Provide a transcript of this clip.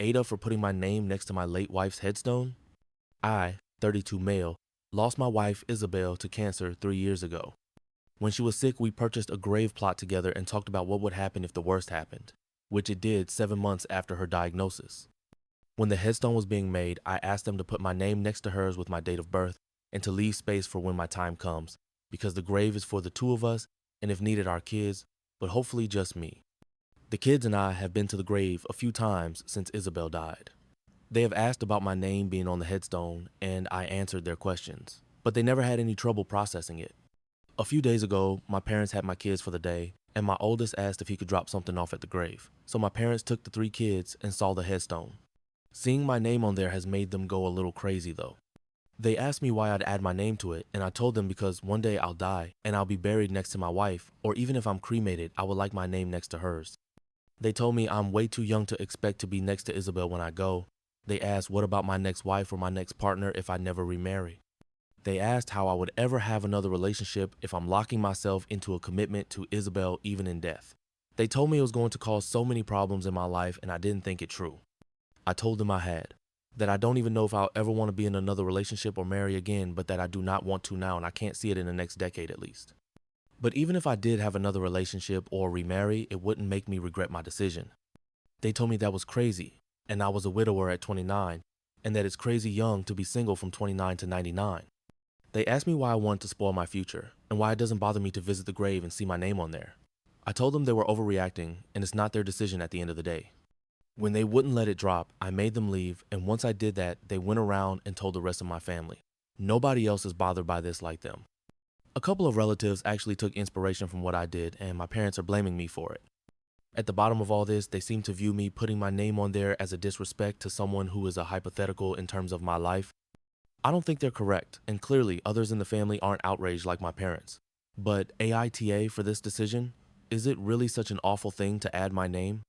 AITA for putting my name next to my late wife's headstone? I, 32 male, lost my wife Isabel to cancer 3 years ago. When she was sick, we purchased a grave plot together and talked about what would happen if the worst happened, which it did 7 months after her diagnosis. When the headstone was being made, I asked them to put my name next to hers with my date of birth and to leave space for when my time comes, because the grave is for the two of us and if needed our kids, but hopefully just me. The kids and I have been to the grave a few times since Isabel died. They have asked about my name being on the headstone and I answered their questions, but they never had any trouble processing it. A few days ago, my parents had my kids for the day, and my oldest asked if he could drop something off at the grave. So my parents took the 3 kids and saw the headstone. Seeing my name on there has made them go a little crazy though. They asked me why I'd add my name to it, and I told them because one day I'll die and I'll be buried next to my wife, or even if I'm cremated, I would like my name next to hers. They told me I'm way too young to expect to be next to Isabel when I go. They asked what about my next wife or my next partner if I never remarry. They asked how I would ever have another relationship if I'm locking myself into a commitment to Isabel even in death. They told me it was going to cause so many problems in my life and I didn't think it true. I told them I had. That I don't even know if I'll ever want to be in another relationship or marry again, but that I do not want to now and I can't see it in the next decade at least. But even if I did have another relationship or remarry, it wouldn't make me regret my decision. They told me that was crazy, and I was a widower at 29, and that it's crazy young to be single from 29 to 99. They asked me why I wanted to spoil my future, and why it doesn't bother me to visit the grave and see my name on there. I told them they were overreacting, and it's not their decision at the end of the day. When they wouldn't let it drop, I made them leave, and once I did that, they went around and told the rest of my family. Nobody else is bothered by this like them. A couple of relatives actually took inspiration from what I did, and my parents are blaming me for it. At the bottom of all this, they seem to view me putting my name on there as a disrespect to someone who is a hypothetical in terms of my life. I don't think they're correct, and clearly others in the family aren't outraged like my parents. But AITA for this decision? Is it really such an awful thing to add my name?